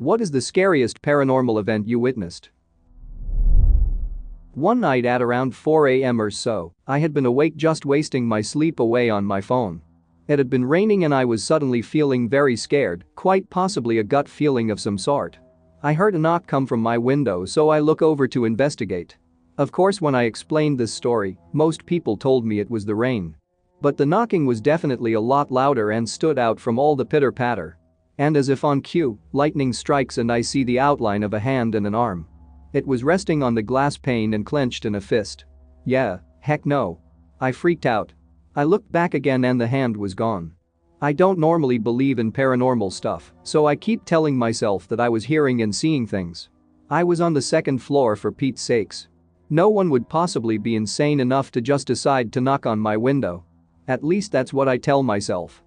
What is the scariest paranormal event you witnessed? One night at around 4 a.m. or so, I had been awake just wasting my sleep away on my phone. It had been raining and I was suddenly feeling very scared, quite possibly a gut feeling of some sort. I heard a knock come from my window, so I look over to investigate. Of course, when I explained this story, most people told me it was the rain. But the knocking was definitely a lot louder and stood out from all the pitter-patter. And as if on cue, lightning strikes and I see the outline of a hand and an arm. It was resting on the glass pane and clenched in a fist. Yeah, heck no. I freaked out. I looked back again and the hand was gone. I don't normally believe in paranormal stuff, so I keep telling myself that I was hearing and seeing things. I was on the second floor, for Pete's sakes. No one would possibly be insane enough to just decide to knock on my window. At least that's what I tell myself.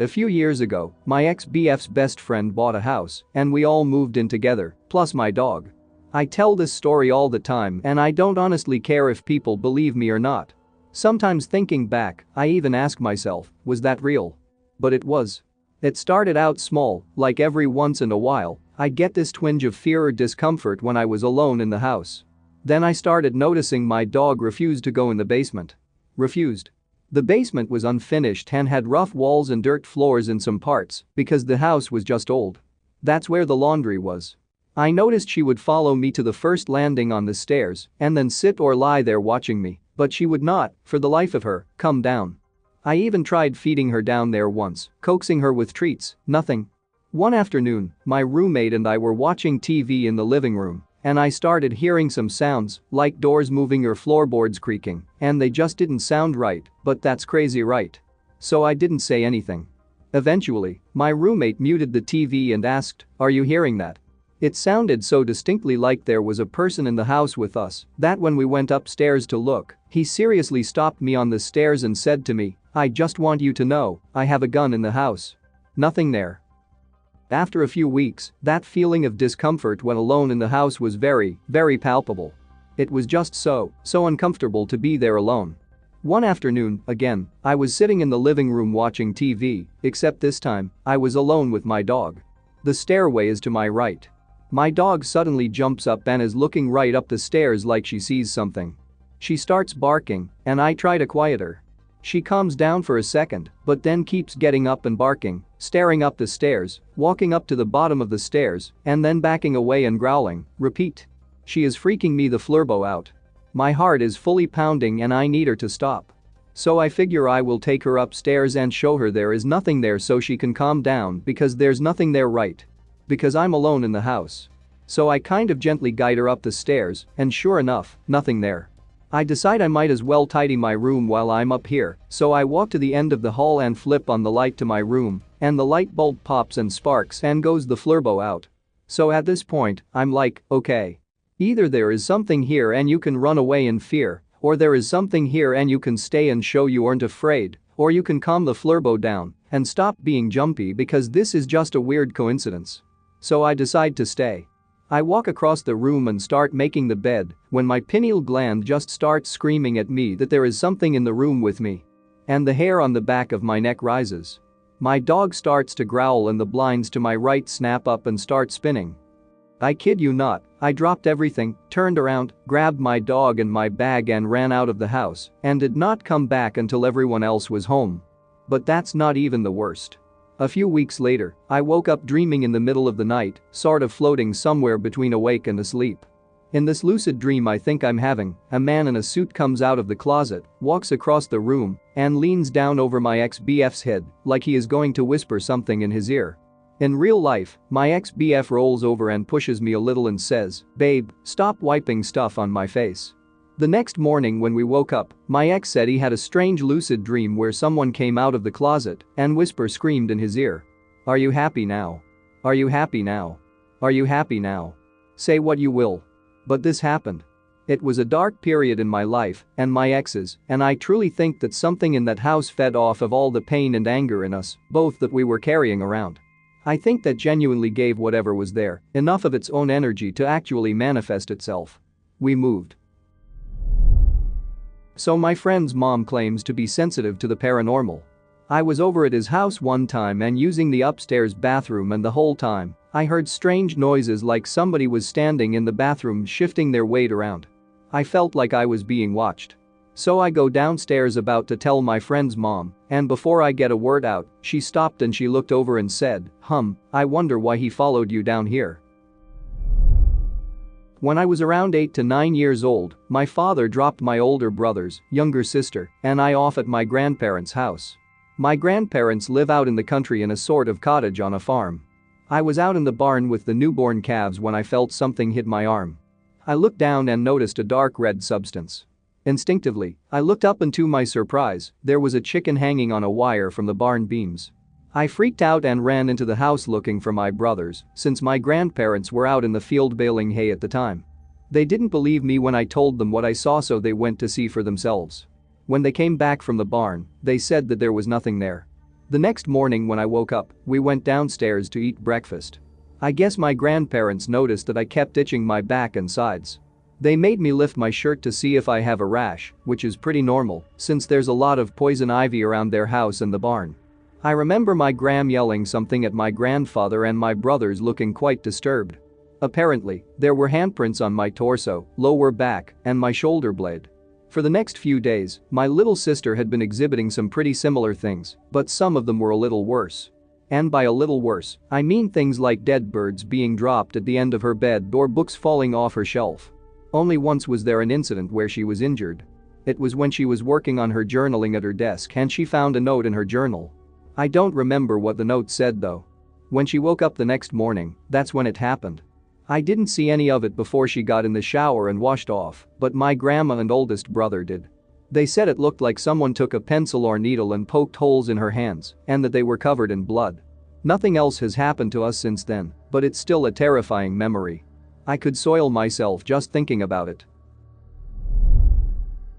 A few years ago, my ex-BF's best friend bought a house and we all moved in together, plus my dog. I tell this story all the time and I don't honestly care if people believe me or not. Sometimes thinking back, I even ask myself, was that real? But it was. It started out small, like every once in a while, I'd get this twinge of fear or discomfort when I was alone in the house. Then I started noticing my dog refused to go in the basement. Refused. The basement was unfinished and had rough walls and dirt floors in some parts because the house was just old. That's where the laundry was. I noticed she would follow me to the first landing on the stairs and then sit or lie there watching me, but she would not, for the life of her, come down. I even tried feeding her down there once, coaxing her with treats, nothing. One afternoon, my roommate and I were watching TV in the living room, and I started hearing some sounds, like doors moving or floorboards creaking, and they just didn't sound right, but that's crazy, right? So I didn't say anything. Eventually, my roommate muted the TV and asked, "Are you hearing that?" It sounded so distinctly like there was a person in the house with us that when we went upstairs to look, he seriously stopped me on the stairs and said to me, "I just want you to know, I have a gun in the house." Nothing there. After a few weeks, that feeling of discomfort when alone in the house was very, very palpable. It was just so uncomfortable to be there alone. One afternoon, again, I was sitting in the living room watching TV, except this time, I was alone with my dog. The stairway is to my right. My dog suddenly jumps up and is looking right up the stairs like she sees something. She starts barking, and I try to quiet her. She calms down for a second, but then keeps getting up and barking, staring up the stairs, walking up to the bottom of the stairs, and then backing away and growling, repeat. She is freaking me the flurbo out. My heart is fully pounding and I need her to stop. So I figure I will take her upstairs and show her there is nothing there so she can calm down because there's nothing there, right? Because I'm alone in the house. So I kind of gently guide her up the stairs and sure enough, nothing there. I decide I might as well tidy my room while I'm up here, so I walk to the end of the hall and flip on the light to my room, and the light bulb pops and sparks and goes the flurbo out. So at this point, I'm like, okay. Either there is something here and you can run away in fear, or there is something here and you can stay and show you aren't afraid, or you can calm the flurbo down and stop being jumpy because this is just a weird coincidence. So I decide to stay. I walk across the room and start making the bed when my pineal gland just starts screaming at me that there is something in the room with me. And the hair on the back of my neck rises. My dog starts to growl and the blinds to my right snap up and start spinning. I kid you not, I dropped everything, turned around, grabbed my dog and my bag and ran out of the house and did not come back until everyone else was home. But that's not even the worst. A few weeks later, I woke up dreaming in the middle of the night, sort of floating somewhere between awake and asleep. In this lucid dream I think I'm having, a man in a suit comes out of the closet, walks across the room, and leans down over my ex-BF's head like he is going to whisper something in his ear. In real life, my ex-BF rolls over and pushes me a little and says, "Babe, stop wiping stuff on my face." The next morning when we woke up, my ex said he had a strange lucid dream where someone came out of the closet and screamed in his ear. "Are you happy now? Are you happy now? Are you happy now? Say what you will." But this happened. It was a dark period in my life and my ex's, and I truly think that something in that house fed off of all the pain and anger in us, both that we were carrying around. I think that genuinely gave whatever was there enough of its own energy to actually manifest itself. We moved. So my friend's mom claims to be sensitive to the paranormal. I was over at his house one time and using the upstairs bathroom, and the whole time, I heard strange noises like somebody was standing in the bathroom shifting their weight around. I felt like I was being watched. So I go downstairs about to tell my friend's mom, and before I get a word out, she stopped and she looked over and said, I wonder why he followed you down here." When I was around 8 to 9 years old, my father dropped my older brother's younger sister and I off at my grandparents' house. My grandparents live out in the country in a sort of cottage on a farm. I was out in the barn with the newborn calves when I felt something hit my arm. I looked down and noticed a dark red substance. Instinctively, I looked up and to my surprise, there was a chicken hanging on a wire from the barn beams. I freaked out and ran into the house looking for my brothers, since my grandparents were out in the field baling hay at the time. They didn't believe me when I told them what I saw, so they went to see for themselves. When they came back from the barn, they said that there was nothing there. The next morning when I woke up, we went downstairs to eat breakfast. I guess my grandparents noticed that I kept itching my back and sides. They made me lift my shirt to see if I have a rash, which is pretty normal since there's a lot of poison ivy around their house and the barn. I remember my gram yelling something at my grandfather and my brothers looking quite disturbed. Apparently, there were handprints on my torso, lower back, and my shoulder blade. For the next few days, my little sister had been exhibiting some pretty similar things, but some of them were a little worse. And by a little worse, I mean things like dead birds being dropped at the end of her bed or books falling off her shelf. Only once was there an incident where she was injured. It was when she was working on her journaling at her desk and she found a note in her journal. I don't remember what the note said though. When she woke up the next morning, that's when it happened. I didn't see any of it before she got in the shower and washed off, but my grandma and oldest brother did. They said it looked like someone took a pencil or needle and poked holes in her hands and that they were covered in blood. Nothing else has happened to us since then, but it's still a terrifying memory. I could soil myself just thinking about it.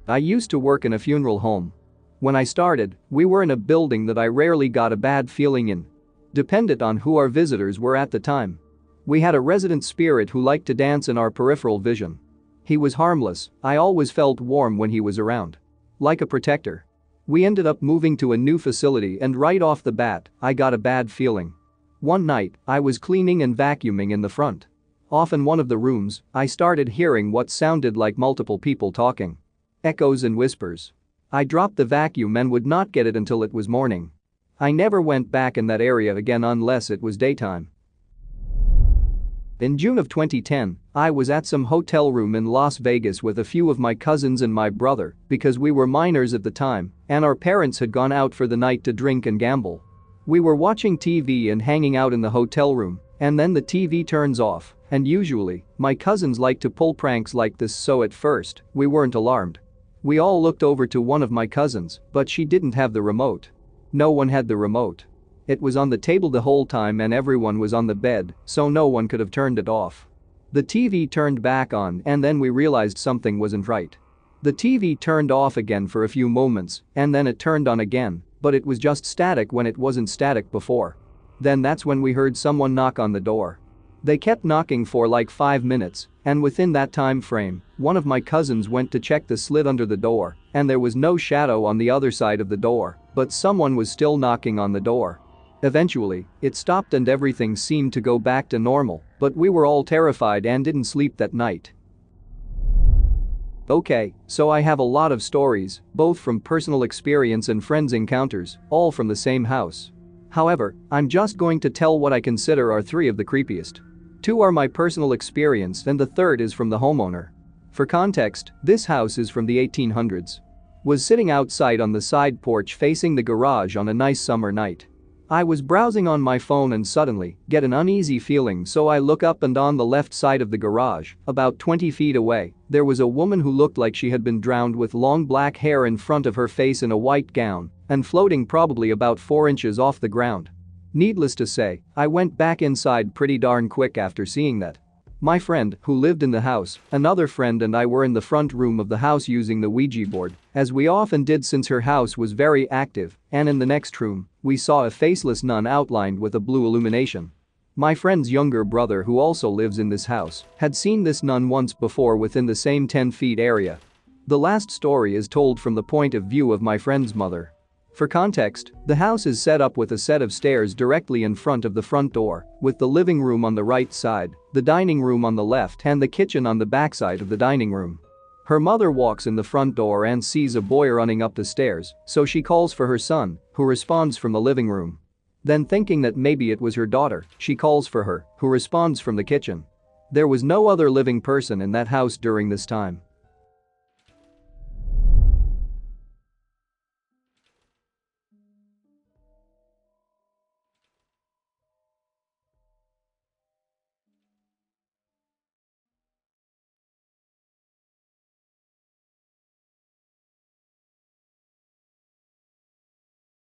I used to work in a funeral home. When I started, we were in a building that I rarely got a bad feeling in. Depended on who our visitors were at the time. We had a resident spirit who liked to dance in our peripheral vision. He was harmless, I always felt warm when he was around. Like a protector. We ended up moving to a new facility and right off the bat, I got a bad feeling. One night, I was cleaning and vacuuming in the front. Off in one of the rooms, I started hearing what sounded like multiple people talking. Echoes and whispers. I dropped the vacuum and would not get it until it was morning. I never went back in that area again unless it was daytime. In June of 2010, I was at some hotel room in Las Vegas with a few of my cousins and my brother because we were minors at the time and our parents had gone out for the night to drink and gamble. We were watching TV and hanging out in the hotel room, and then the TV turns off, and usually, my cousins like to pull pranks like this, so at first, we weren't alarmed. We all looked over to one of my cousins, but she didn't have the remote. No one had the remote. It was on the table the whole time and everyone was on the bed, so no one could have turned it off. The TV turned back on and then we realized something wasn't right. The TV turned off again for a few moments and then it turned on again, but it was just static when it wasn't static before. Then that's when we heard someone knock on the door. They kept knocking for like 5 minutes, and within that time frame, one of my cousins went to check the slit under the door, and there was no shadow on the other side of the door, but someone was still knocking on the door. Eventually, it stopped and everything seemed to go back to normal, but we were all terrified and didn't sleep that night. Okay, so I have a lot of stories, both from personal experience and friends' encounters, all from the same house. However, I'm just going to tell what I consider are 3 of the creepiest. 2 are my personal experience and the 3rd is from the homeowner. For context, this house is from the 1800s. Was sitting outside on the side porch facing the garage on a nice summer night. I was browsing on my phone and suddenly get an uneasy feeling, so I look up and on the left side of the garage, about 20 feet away, there was a woman who looked like she had been drowned with long black hair in front of her face in a white gown and floating probably about 4 inches off the ground. Needless to say, I went back inside pretty darn quick after seeing that. My friend, who lived in the house, another friend and I were in the front room of the house using the Ouija board, as we often did since her house was very active, and in the next room, we saw a faceless nun outlined with a blue illumination. My friend's younger brother, who also lives in this house, had seen this nun once before within the same 10 feet area. The last story is told from the point of view of my friend's mother. For context, the house is set up with a set of stairs directly in front of the front door, with the living room on the right side, the dining room on the left and the kitchen on the backside of the dining room. Her mother walks in the front door and sees a boy running up the stairs, so she calls for her son, who responds from the living room. Then, thinking that maybe it was her daughter, she calls for her, who responds from the kitchen. There was no other living person in that house during this time.